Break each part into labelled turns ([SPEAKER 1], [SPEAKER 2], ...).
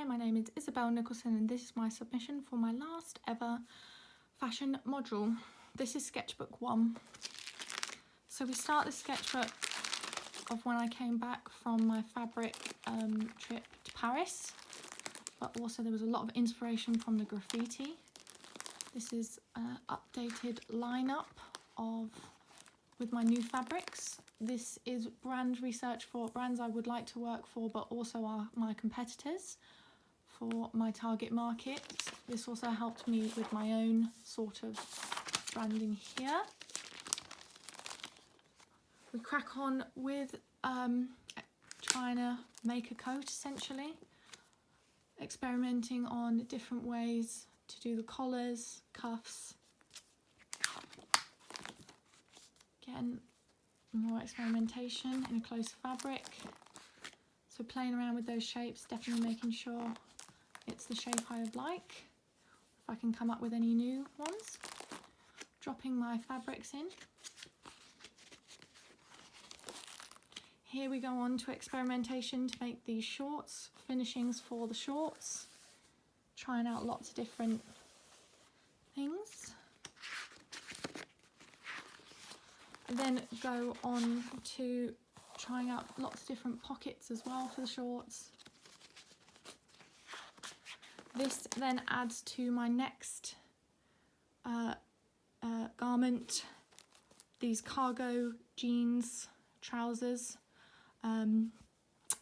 [SPEAKER 1] Hi, my name is Isabel Nicholson and this is my submission for my last ever fashion module. This is sketchbook 1. So we start the sketchbook of when I came back from my fabric trip to Paris, but also there was a lot of inspiration from the graffiti. This is an updated lineup with my new fabrics. This is brand research for brands I would like to work for, but also are my competitors for my target market. This also helped me with my own sort of branding here. We crack on with trying to make a coat, essentially. Experimenting on different ways to do the collars, cuffs. Again, more experimentation in a closer fabric. So playing around with those shapes, definitely making sure it's the shape I would like. If I can come up with any new ones. Dropping my fabrics in. Here we go on to experimentation to make these shorts, finishings for the shorts. Trying out lots of different things. And then go on to trying out lots of different pockets as well for the shorts. This then adds to my next garment, these cargo jeans trousers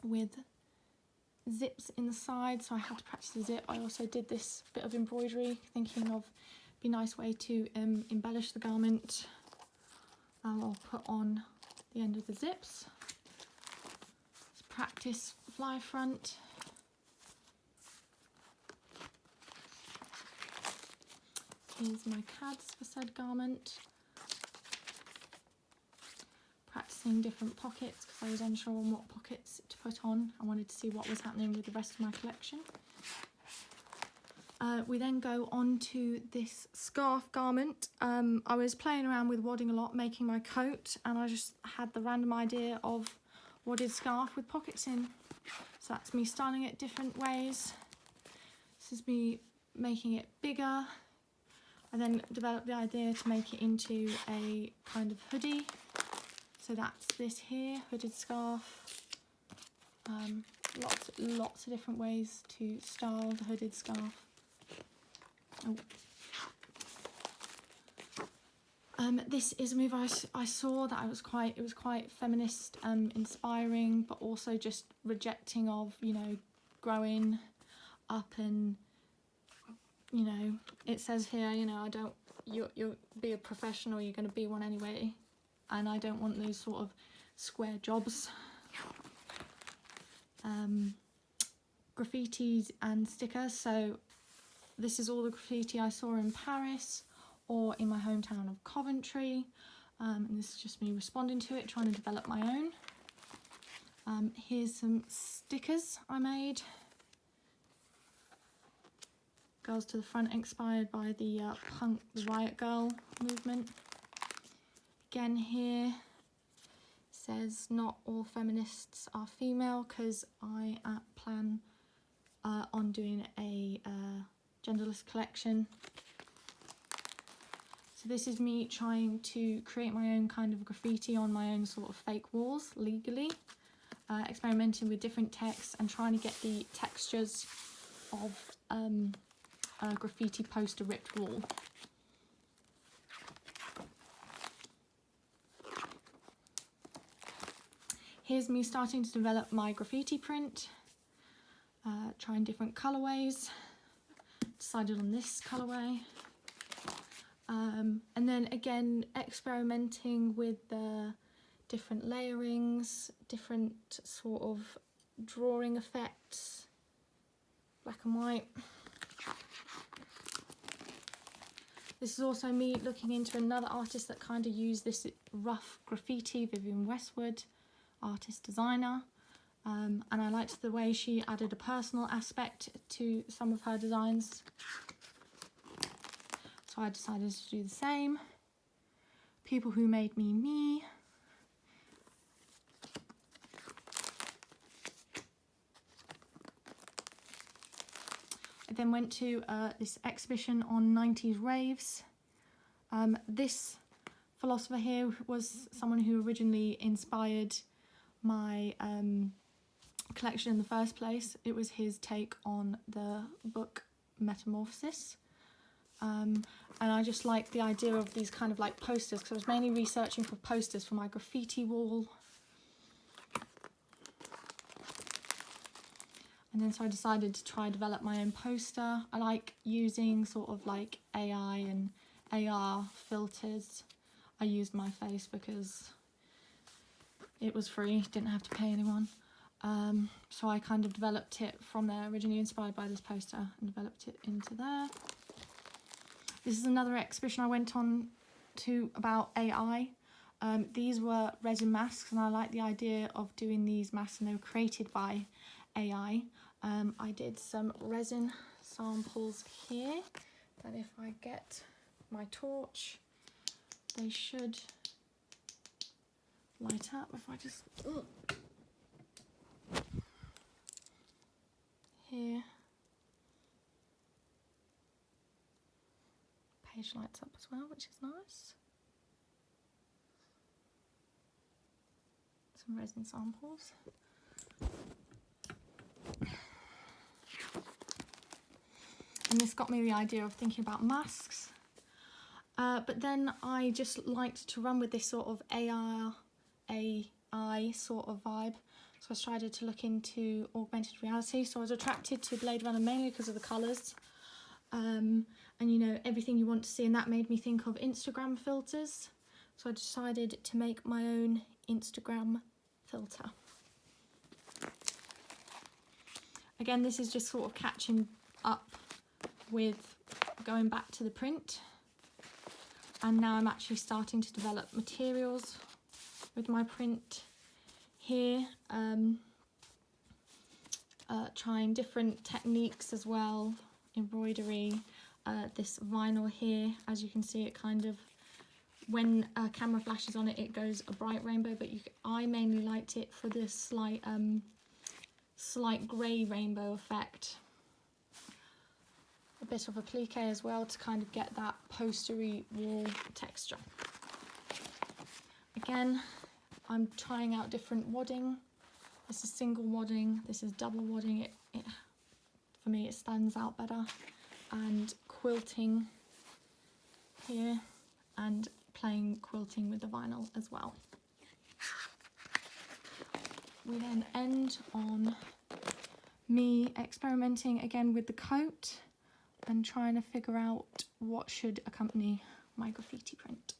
[SPEAKER 1] with zips in the side, so I had to practice the zip. I also did this bit of embroidery, thinking of be a nice way to embellish the garment. I'll put on the end of the zips. Let's practice fly front. Here's my CADs for said garment. Practicing different pockets because I was unsure on what pockets to put on. I wanted to see what was happening with the rest of my collection. We then go on to this scarf garment. I was playing around with wadding a lot, making my coat, and I just had the random idea of wadded scarf with pockets in. So that's me styling it different ways. This is me making it bigger. I then developed the idea to make it into a kind of hoodie. So that's this here, hooded scarf. Lots of different ways to style the hooded scarf. Oh. This is a move I saw that it was quite feminist, inspiring, but also just rejecting of, you know, growing up and, you know, it says here, you know, you'll be a professional, you're going to be one anyway, and I don't want those sort of square jobs. Graffitis and stickers, so this is all the graffiti I saw in Paris or in my hometown of Coventry, and this is just me responding to it, trying to develop my own. Here's some stickers I made. Girls to the Front, inspired by the punk, the Riot Girl movement. Again here says not all feminists are female, because I plan on doing a genderless collection. So this is me trying to create my own kind of graffiti on my own sort of fake walls legally, experimenting with different texts and trying to get the textures of a graffiti poster ripped wall. Here's me starting to develop my graffiti print, trying different colourways. Decided on this colourway. And then again, experimenting with the different layerings, different sort of drawing effects, black and white. This is also me looking into another artist that kind of used this rough graffiti, Vivienne Westwood, artist designer. And I liked the way she added a personal aspect to some of her designs. So I decided to do the same. People who made me me. then went to this exhibition on 90s raves. This philosopher here was someone who originally inspired my collection in the first place. It was his take on the book Metamorphosis. And I just like the idea of these kind of like posters, because I was mainly researching for posters for my graffiti wall. And then so I decided to try develop my own poster. I like using sort of like AI and AR filters. I used my face because it was free, didn't have to pay anyone. So I kind of developed it from there, originally inspired by this poster, and developed it into there. This is another exhibition I went on to about AI. These were resin masks, and I like the idea of doing these masks, and they were created by AI. I did some resin samples here that if I get my torch, they should light up. If I just here, page lights up as well, which is nice. Some resin samples. And this got me the idea of thinking about masks. But then I just liked to run with this sort of AI sort of vibe. So I started to look into augmented reality. So I was attracted to Blade Runner mainly because of the colours. And you know, everything you want to see, and that made me think of Instagram filters. So I decided to make my own Instagram filter. Again, this is just sort of catching up with going back to the print, and now I'm actually starting to develop materials with my print here, trying different techniques as well, embroidery, this vinyl here, as you can see, it kind of, when a camera flashes on it, it goes a bright rainbow, but I mainly liked it for this slight grey rainbow effect. A bit of applique as well to kind of get that postery wall texture. Again, I'm trying out different wadding. This is single wadding, this is double wadding. For me it stands out better. And quilting here, and playing quilting with the vinyl as well. We then end on me experimenting again with the coat and trying to figure out what should accompany my graffiti print.